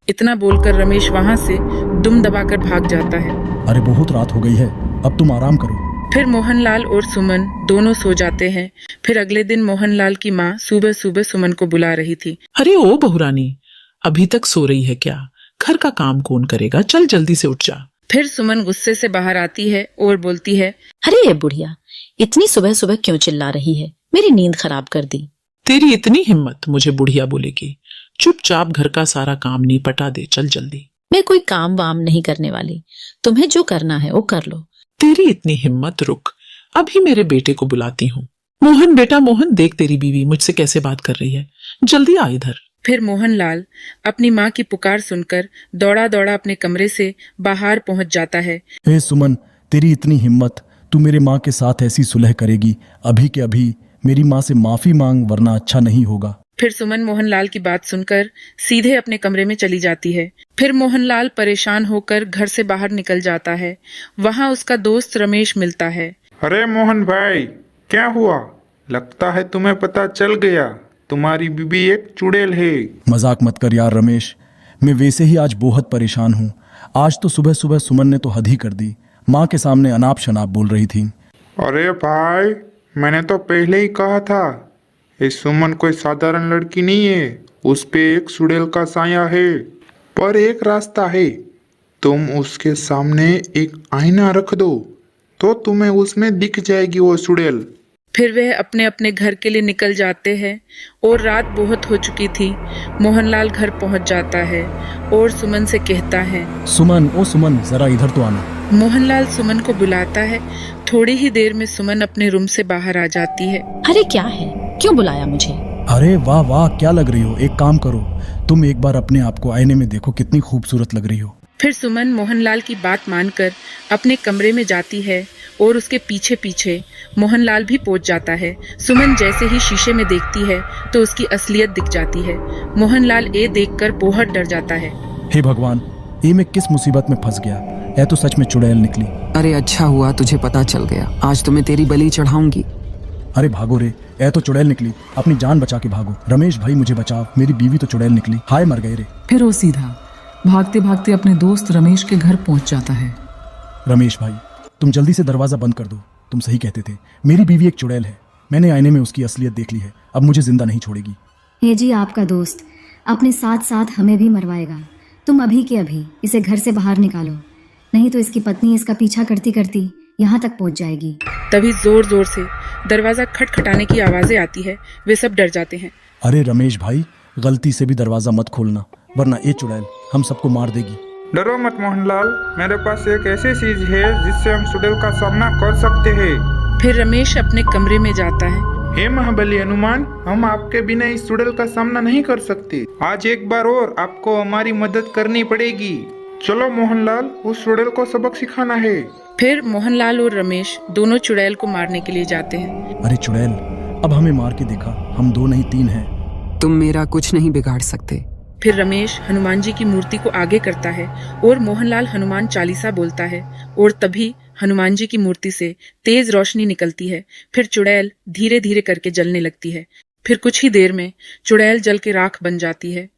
इतना बोलकर रमेश वहां से दुम दबाकर भाग जाता है। अरे बहुत रात हो गई है, अब तुम आराम करो। फिर मोहनलाल और सुमन दोनों सो जाते हैं। फिर अगले दिन मोहनलाल की माँ सुबह सुबह सुमन को बुला रही थी। अरे ओ बहुरानी, अभी तक सो रही है क्या? घर का काम कौन करेगा? चल जल्दी से उठ जा। फिर सुमन गुस्से से बाहर आती है और बोलती है, अरे ये बुढ़िया इतनी सुबह सुबह क्यों चिल्ला रही है? मेरी नींद खराब कर दी। तेरी इतनी हिम्मत मुझे बुढ़िया बोलेगी? चुपचाप घर का सारा काम निपटा दे, चल जल्दी। मैं कोई काम वाम नहीं करने वाली, तुम्हें जो करना है वो कर लो। तेरी इतनी हिम्मत, रुक अभी मेरे बेटे को बुलाती हूँ। मोहन बेटा मोहन, देख तेरी बीवी मुझसे कैसे बात कर रही है, जल्दी आ इधर। फिर मोहनलाल अपनी माँ की पुकार सुनकर दौड़ा दौड़ा अपने कमरे से बाहर पहुंच जाता है। हे सुमन, तेरी इतनी हिम्मत, तू मेरे माँ के साथ ऐसी सुलह करेगी? अभी के अभी मेरी माँ से माफी मांग, वरना अच्छा नहीं होगा। फिर सुमन मोहनलाल की बात सुनकर सीधे अपने कमरे में चली जाती है। फिर मोहनलाल परेशान होकर घर से बाहर निकल जाता है। वहाँ उसका दोस्त रमेश मिलता है। अरे मोहन भाई, क्या हुआ? लगता है तुम्हें पता चल गया, तुम्हारी बीबी एक चुड़ैल है। मजाक मत कर यार रमेश, मैं वैसे ही आज बहुत परेशान हूँ। आज तो सुबह सुबह सुमन ने तो हद ही कर दी, माँ के सामने अनाप शनाप बोल रही थी। अरे भाई, मैंने तो पहले ही कहा था, ये सुमन कोई साधारण लड़की नहीं है, उस पे एक चुड़ैल का साया है। पर एक रास्ता है, तुम उसके सामने एक आईना रख दो तो तुम्हें उसमें दिख जाएगी वो चुड़ैल। फिर वह अपने अपने घर के लिए निकल जाते हैं और रात बहुत हो चुकी थी। मोहनलाल घर पहुंच जाता है और सुमन से कहता है, सुमन, ओ सुमन, जरा इधर तो आना। मोहनलाल सुमन को बुलाता है। थोड़ी ही देर में सुमन अपने रूम से बाहर आ जाती है। अरे क्या है, क्यों बुलाया मुझे? अरे वाह वाह, क्या लग रही हो। एक काम करो, तुम एक बार अपने आप को आईने में देखो, कितनी खूबसूरत लग रही हो। फिर सुमन मोहनलाल की बात मानकर अपने कमरे में जाती है और उसके पीछे पीछे मोहनलाल भी पहुंच जाता है। सुमन जैसे ही शीशे में देखती है तो उसकी असलियत दिख जाती है। मोहनलाल ये देखकर बहुत डर जाता है। हे भगवान, ये मैं किस मुसीबत में फंस गया? यह तो सच में चुड़ैल निकली। अरे अच्छा हुआ तुझे पता चल गया, आज तो मैं तेरी बलि चढ़ाऊंगी। अरे भागो रे, यह तो चुड़ैल निकली, अपनी जान बचा के भागो। रमेश भाई मुझे बचाओ, मेरी बीवी तो चुड़ैल निकली, हाय मर गए रे। फिर वो सीधा भागते भागते अपने दोस्त रमेश के घर पहुंच जाता है। रमेश भाई, तुम जल्दी से दरवाजा बंद कर दो, तुम सही कहते थे, मेरी बीवी एक चुड़ैल है। मैंने आईने में उसकी असलियत देख ली है, अब मुझे जिंदा नहीं छोड़ेगी। हे जी, आपका दोस्त अपने साथ साथ हमें भी मरवाएगा। तुम अभी के अभी इसे घर से बाहर निकालो, नहीं तो इसकी पत्नी इसका पीछा करती करती यहाँ तक पहुँच जाएगी। तभी जोर जोर से दरवाजा खटखटाने की आवाजें आती है। वे सब डर जाते हैं। अरे रमेश भाई, गलती से भी दरवाजा मत खोलना, वरना ये चुड़ैल हम सबको मार देगी। डरो मत मोहनलाल, मेरे पास एक ऐसी चीज है जिससे हम चुड़ैल का सामना कर सकते हैं। फिर रमेश अपने कमरे में जाता है। हे महाबली हनुमान, हम आपके बिना इस चुड़ैल का सामना नहीं कर सकते। आज एक बार और आपको हमारी मदद करनी पड़ेगी। चलो मोहनलाल, उस चुड़ैल को सबक सिखाना है। फिर मोहनलाल और रमेश दोनों चुड़ैल को मारने के लिए जाते हैं। अरे चुड़ैल, अब हमें मार के देखा, हम 2 नहीं 3 हैं। तुम मेरा कुछ नहीं बिगाड़ सकते। फिर रमेश हनुमान जी की मूर्ति को आगे करता है और मोहनलाल हनुमान चालीसा बोलता है और तभी हनुमान जी की मूर्ति से तेज रोशनी निकलती है। फिर चुड़ैल धीरे धीरे करके जलने लगती है। फिर कुछ ही देर में चुड़ैल जल के राख बन जाती है।